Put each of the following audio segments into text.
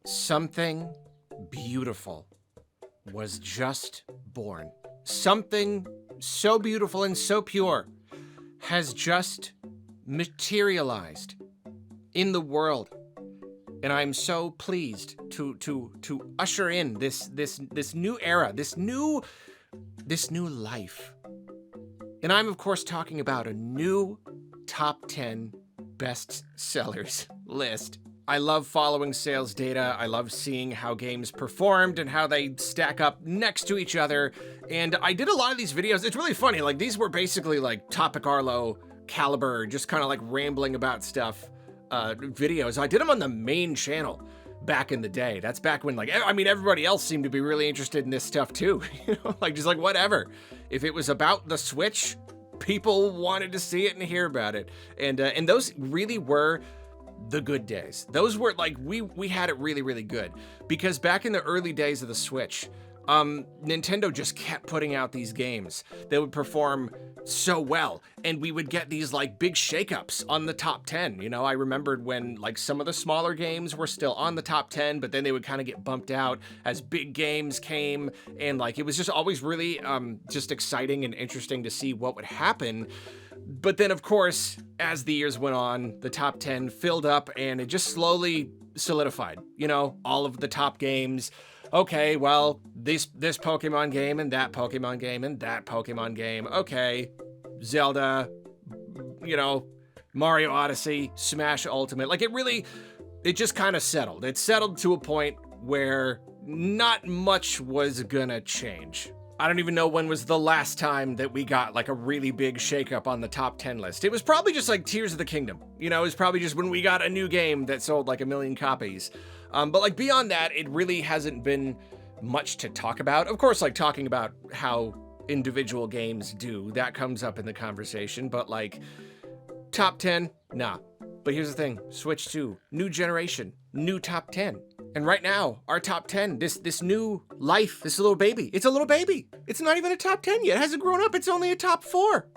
Something beautiful was just born. Something so beautiful and so pure has just materialized in the world. And I'm so pleased to usher in this new era, this new life. And I'm of course talking about a new top 10 best sellers list. I love following sales data. I love seeing how games performed and how they stack up next to each other. And I did a lot of these videos. It's really funny. Like, these were basically like Topic Arlo caliber, just kind of like rambling about stuff videos. I did them on the main channel back in the day. That's back when, like, I mean, everybody else seemed to be really interested in this stuff too. You know, like, just like whatever. If it was about the Switch, people wanted to see it and hear about it. And those really were the good days. Those were like, we had it really, really good, because back in the early days of the Switch, Nintendo just kept putting out these games that would perform so well, and we would get these like big shakeups on the top 10. You know, I remembered when like some of the smaller games were still on the top 10, but then they would kind of get bumped out as big games came, and like it was just always really just exciting and interesting to see what would happen. But then, of course, as the years went on, the top 10 filled up and it just slowly solidified. You know, all of the top games. Okay, well, this Pokemon game and that Pokemon game and that Pokemon game. Okay, Zelda, you know, Mario Odyssey, Smash Ultimate. Like, it just kind of settled. It settled to a point where not much was gonna change. I don't even know when was the last time that we got like a really big shakeup on the top 10 list. It was probably just like Tears of the Kingdom. You know, it was probably just when we got a new game that sold like 1 million copies. But like beyond that, it really hasn't been much to talk about. Of course, like talking about how individual games do, that comes up in the conversation, but like top 10, nah. But here's the thing, Switch 2, new generation, new top 10. And right now, our top 10, this new life, this little baby, it's a little baby. It's not even a top 10 yet. It hasn't grown up. It's only a top 4.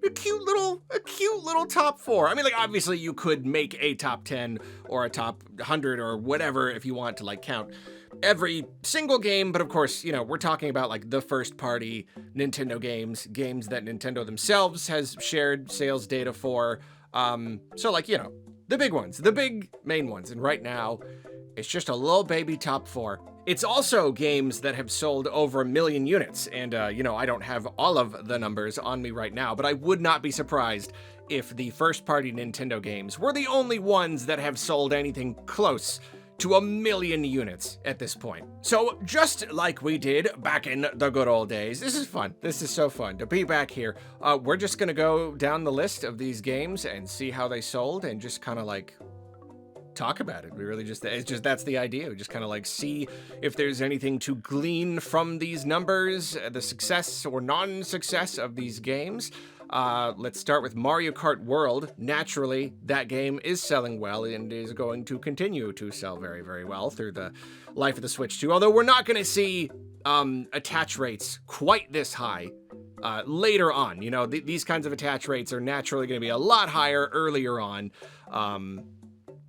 A cute little top 4. I mean, like, obviously you could make a top 10 or a top 100 or whatever if you want to like count every single game. But of course, you know, we're talking about like the first party Nintendo games that Nintendo themselves has shared sales data for. So like, you know, the big ones, the big main ones. And right now, it's just a little baby top 4. It's also games that have sold over 1 million units. And, you know, I don't have all of the numbers on me right now, but I would not be surprised if the first party Nintendo games were the only ones that have sold anything close to 1 million units at this point. So just like we did back in the good old days, this is fun. This is so fun to be back here. We're just gonna go down the list of these games and see how they sold and just kind of like talk about it. We really that's the idea. We just kind of like see if there's anything to glean from these numbers, the success or non-success of these games. Let's start with Mario Kart World. Naturally, that game is selling well and is going to continue to sell very, very well through the life of the Switch 2. Although we're not going to see attach rates quite this high later on. You know, these kinds of attach rates are naturally going to be a lot higher earlier on.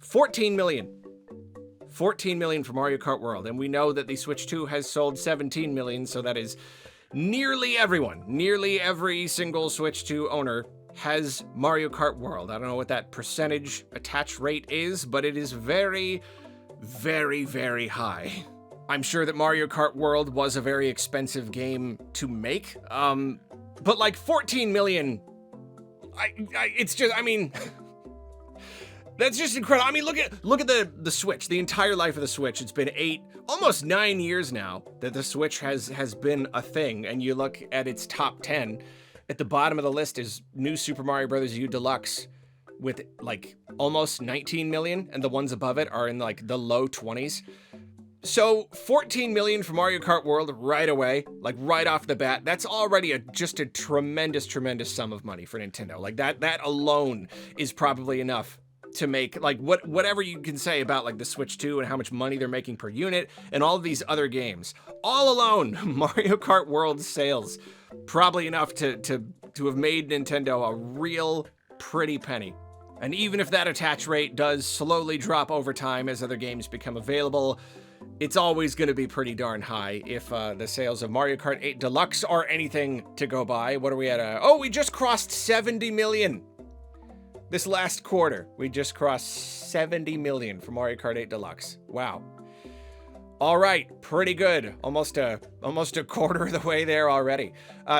14 million for Mario Kart World. And we know that the Switch 2 has sold 17 million, so that is nearly everyone. Nearly every single Switch 2 owner has Mario Kart World. I don't know what that percentage attach rate is, but it is very, very, very high. I'm sure that Mario Kart World was a very expensive game to make, but like 14 million, it's just, I mean... That's just incredible. I mean, look at the Switch, the entire life of the Switch. It's been almost 9 years now that the Switch has been a thing. And you look at its top 10, at the bottom of the list is New Super Mario Bros. U Deluxe with like almost 19 million, and the ones above it are in like the low 20s. So 14 million for Mario Kart World right away, like right off the bat. That's already just a tremendous, tremendous sum of money for Nintendo. Like that alone is probably enough to make like whatever you can say about like the Switch 2 and how much money they're making per unit and all of these other games. All alone, Mario Kart World sales probably enough to have made Nintendo a real pretty penny. And even if that attach rate does slowly drop over time as other games become available, it's always going to be pretty darn high if the sales of Mario Kart 8 Deluxe are anything to go by. What are we at? Oh, we just crossed 70 million. This last quarter, we just crossed 70 million for Mario Kart 8 Deluxe. Wow. All right, pretty good. Almost a quarter of the way there already.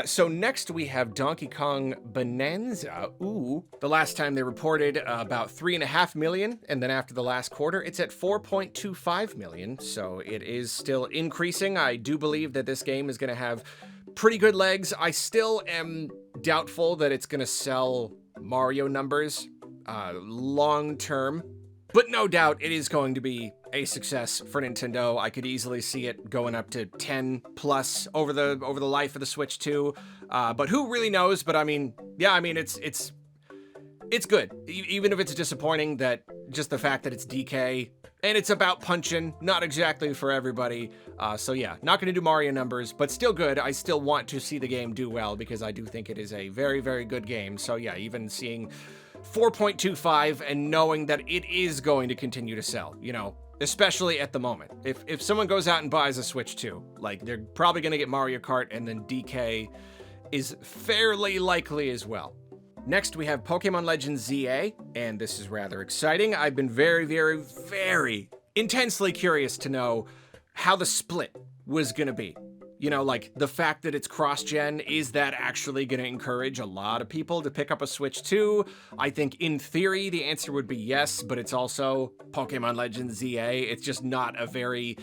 So next we have Donkey Kong Bonanza. Ooh, the last time they reported about 3.5 million, and then after the last quarter, it's at 4.25 million. So it is still increasing. I do believe that this game is going to have pretty good legs. I still am doubtful that it's going to sell Mario numbers long term. But no doubt it is going to be a success for Nintendo. I could easily see it going up to 10 plus over the life of the Switch 2. But who really knows? But I mean, yeah, I mean it's good. Even if it's disappointing that just the fact that it's DK and it's about punching, not exactly for everybody. So yeah, not going to do Mario numbers, but still good. I still want to see the game do well because I do think it is a very, very good game. So yeah, even seeing 4.25 and knowing that it is going to continue to sell, you know, especially at the moment. If someone goes out and buys a Switch 2, like they're probably going to get Mario Kart, and then DK is fairly likely as well. Next, we have Pokemon Legends ZA, and this is rather exciting. I've been very, very, very intensely curious to know how the split was going to be. You know, like the fact that it's cross-gen, is that actually going to encourage a lot of people to pick up a Switch 2? I think in theory, the answer would be yes, but it's also Pokemon Legends ZA. It's just not a very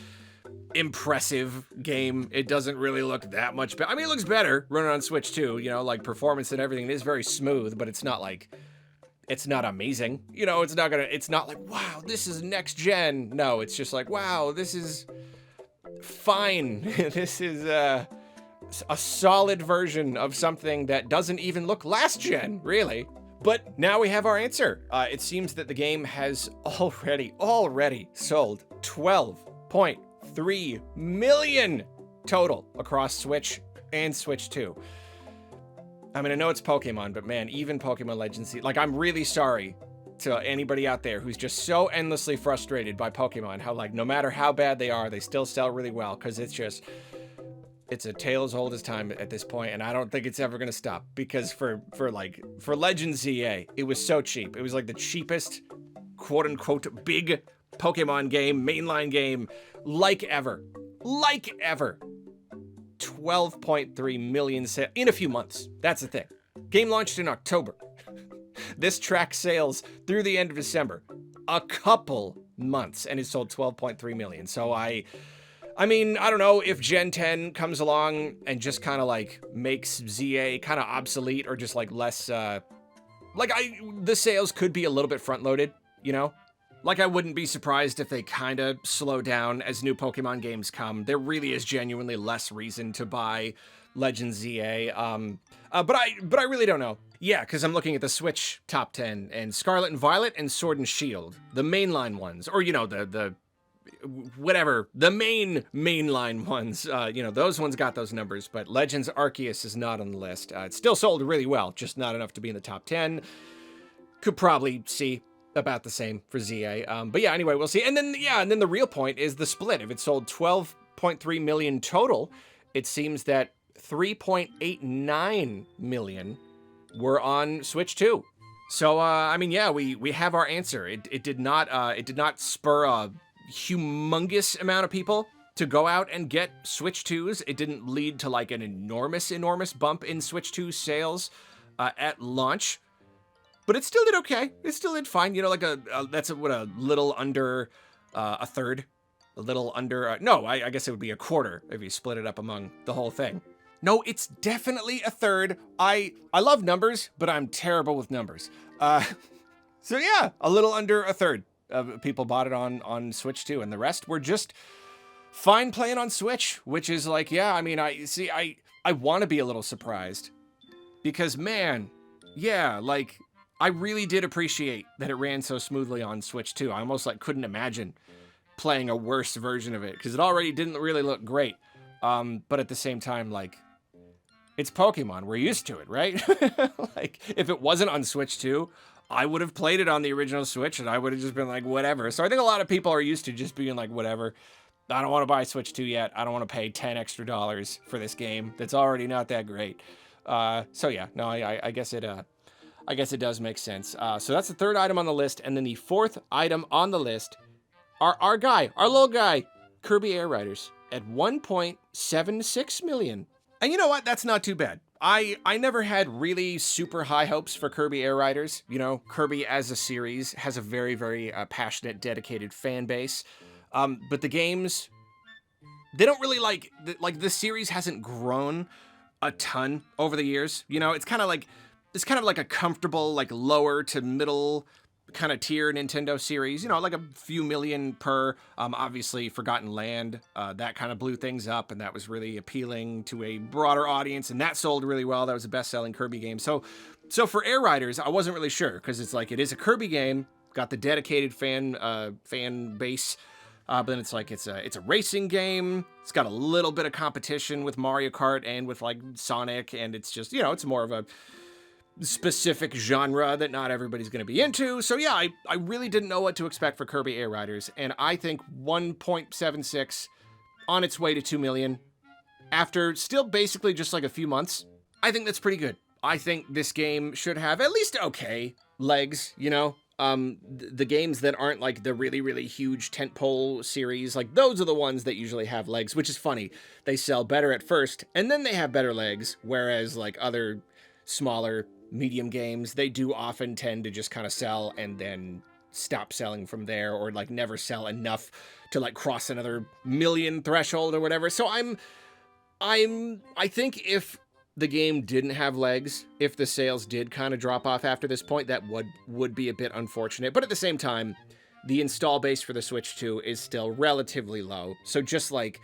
impressive game. It doesn't really look that much better. I mean, it looks better running on Switch 2, you know, like performance and everything is very smooth, but it's not like, it's not amazing. You know, it's not like, wow, this is next gen. No, it's just like, wow, this is fine. This is a solid version of something that doesn't even look last gen, really. But now we have our answer. It seems that the game has already sold 12.3 million total across Switch and Switch 2. I mean, I know it's Pokemon, but man, even Pokemon Legends, like, I'm really sorry to anybody out there who's just so endlessly frustrated by Pokemon, how, like, no matter how bad they are, they still sell really well, because it's a tale as old as time at this point, and I don't think it's ever going to stop, because for Legends ZA, it was so cheap. It was like the cheapest, quote-unquote, big Pokemon game, mainline game, like ever. 12.3 million sales in a few months. That's the thing. Game launched in October. This tracks sales through the end of December. A couple months, and it sold 12.3 million. So I mean, I don't know if Gen 10 comes along and just kind of like makes ZA kind of obsolete, or just like less, the sales could be a little bit front loaded, you know? Like, I wouldn't be surprised if they kind of slow down as new Pokemon games come. There really is genuinely less reason to buy Legends ZA. But I really don't know. Yeah, because I'm looking at the Switch top 10, and Scarlet and Violet and Sword and Shield, the mainline ones, or, you know, the mainline ones, you know, those ones got those numbers, but Legends Arceus is not on the list. It still sold really well, just not enough to be in the top 10. Could probably see about the same for ZA. But yeah, anyway, we'll see. And then the real point is the split. If it sold 12.3 million total, it seems that 3.89 million were on Switch 2. So, I mean, yeah, we have our answer. It did not spur a humongous amount of people to go out and get Switch 2s. It didn't lead to like an enormous bump in Switch 2 sales at launch. But it still did okay. It still did fine. You know, like a little under a third. A little under, no, I guess it would be a quarter if you split it up among the whole thing. No, it's definitely a third. I love numbers, but I'm terrible with numbers. So yeah, a little under a third of people bought it on Switch 2, and the rest were just fine playing on Switch, which is like, yeah, I mean, I want to be a little surprised, because man, yeah, like, I really did appreciate that it ran so smoothly on Switch 2. I almost like couldn't imagine playing a worse version of it, because it already didn't really look great. But at the same time, like, it's Pokemon. We're used to it, right? Like, if it wasn't on Switch 2, I would have played it on the original Switch, and I would have just been like, whatever. So I think a lot of people are used to just being like, whatever. I don't want to buy Switch 2 yet. I don't want to pay $10 extra for this game that's already not that great. So yeah, no, I guess it does make sense. So that's the third item on the list, and then the fourth item on the list, our little guy, Kirby Air Riders, at 1.76 million. And you know what? That's not too bad. I never had really super high hopes for Kirby Air Riders. You know, Kirby as a series has a very, very passionate, dedicated fan base. But the games, they don't really like the series hasn't grown a ton over the years. You know, it's kind of like a comfortable, like lower to middle kind of tier Nintendo series, you know, like a few million per. Obviously Forgotten Land, that kind of blew things up, and that was really appealing to a broader audience, and that sold really well. That was a best-selling Kirby game. So for Air Riders, I wasn't really sure, because it's like, it is a Kirby game, got the dedicated fan base, but then it's like, it's a racing game. It's got a little bit of competition with Mario Kart and with like Sonic, and it's just, you know, it's more of a specific genre that not everybody's going to be into. So yeah, I really didn't know what to expect for Kirby Air Riders, and I think 1.76 on its way to 2 million after still basically just like a few months. I think that's pretty good. I think this game should have at least okay legs, you know. The games that aren't like the really, really huge tentpole series, like those are the ones that usually have legs, which is funny. They sell better at first, and then they have better legs, whereas like other smaller medium games, they do often tend to just kind of sell and then stop selling from there, or like never sell enough to like cross another million threshold or whatever. So I think if the game didn't have legs, if the sales did kind of drop off after this point, that would be a bit unfortunate. But at the same time, the install base for the Switch 2 is still relatively low. So just like,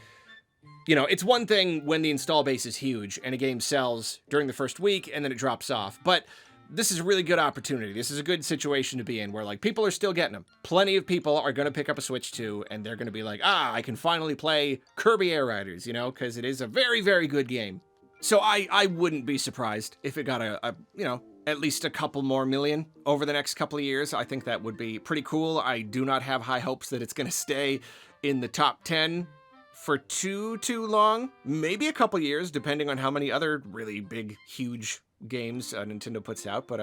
you know, it's one thing when the install base is huge and a game sells during the first week and then it drops off. But this is a really good opportunity. This is a good situation to be in where like people are still getting them. Plenty of people are going to pick up a Switch 2 and they're going to be like, I can finally play Kirby Air Riders, you know, because it is a very, very good game. So I wouldn't be surprised if it got a you know, at least a couple more million over the next couple of years. I think that would be pretty cool. I do not have high hopes that it's going to stay in the top 10 for too long. Maybe a couple years, depending on how many other really big, huge games Nintendo puts out. But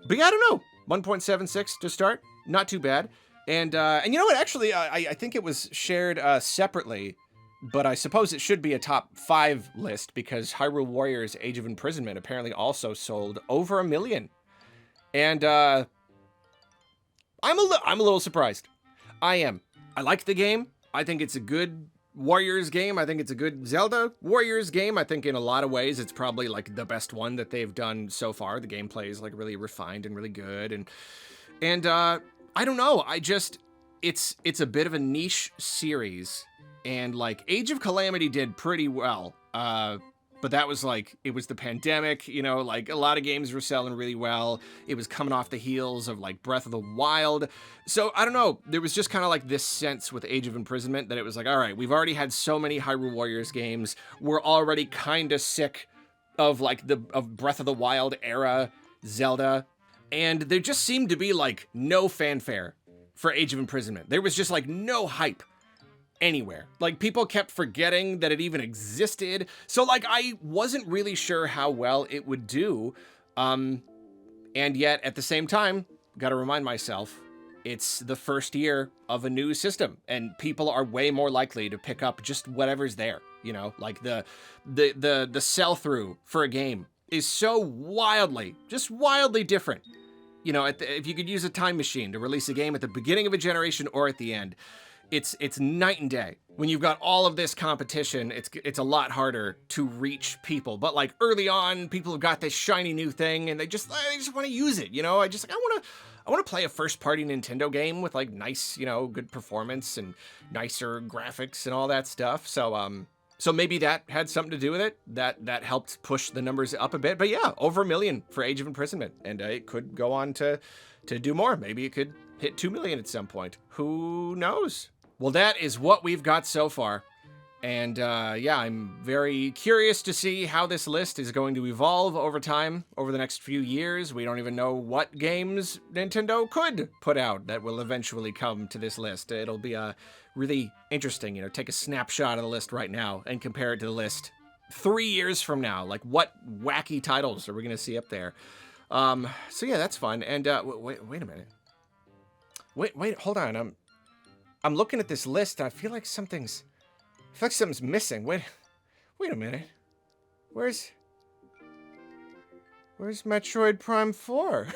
yeah, I don't know. 1.76 to start, not too bad. And you know what? Actually, I think it was shared separately, but I suppose it should be a top 5 list because Hyrule Warriors: Age of Imprisonment apparently also sold over 1 million. And I'm a little surprised. I am. I like the game. I think it's a good Warriors game. I think it's a good Zelda Warriors game. I think in a lot of ways it's probably like the best one that they've done so far. The gameplay is like really refined and really good. And I don't know. It's a bit of a niche series. And like Age of Calamity did pretty well. But that was like, it was the pandemic, you know, like a lot of games were selling really well. It was coming off the heels of like Breath of the Wild. So I don't know, there was just kind of like this sense with Age of Imprisonment that it was like, all right, we've already had so many Hyrule Warriors games. We're already kind of sick of like of Breath of the Wild era Zelda. And there just seemed to be like no fanfare for Age of Imprisonment. There was just like no hype anywhere. Like people kept forgetting that it even existed. So like I wasn't really sure how well it would do. And yet at the same time, got to remind myself, it's the first year of a new system and people are way more likely to pick up just whatever's there. You know, like the sell through for a game is so wildly different. You know, if you could use a time machine to release a game at the beginning of a generation or at the end, it's night and day. When you've got all of this competition, it's a lot harder to reach people. But like early on, people have got this shiny new thing and they just want to use it. You know, I want to play a first party Nintendo game with like nice, you know, good performance and nicer graphics and all that stuff. So maybe that had something to do with it. That helped push the numbers up a bit. But yeah, over 1 million for Age of Imprisonment, and it could go on to do more. Maybe it could hit 2 million at some point. Who knows? Well, that is what we've got so far. And yeah, I'm very curious to see how this list is going to evolve over time, over the next few years. We don't even know what games Nintendo could put out that will eventually come to this list. It'll be really interesting, you know, take a snapshot of the list right now and compare it to the list 3 years from now. Like, what wacky titles are we going to see up there? So yeah, that's fun. And wait a minute. Wait, hold on. I'm looking at this list. I feel like something's missing. Wait a minute. Where's Metroid Prime 4?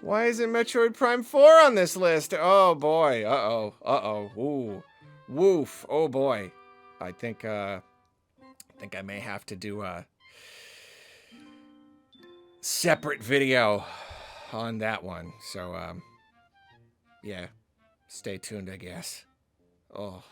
Why isn't Metroid Prime 4 on this list? Oh boy. Uh-oh. Ooh. Woof. Oh boy. I think I may have to do a separate video on that one. So yeah. Stay tuned, I guess. Oh.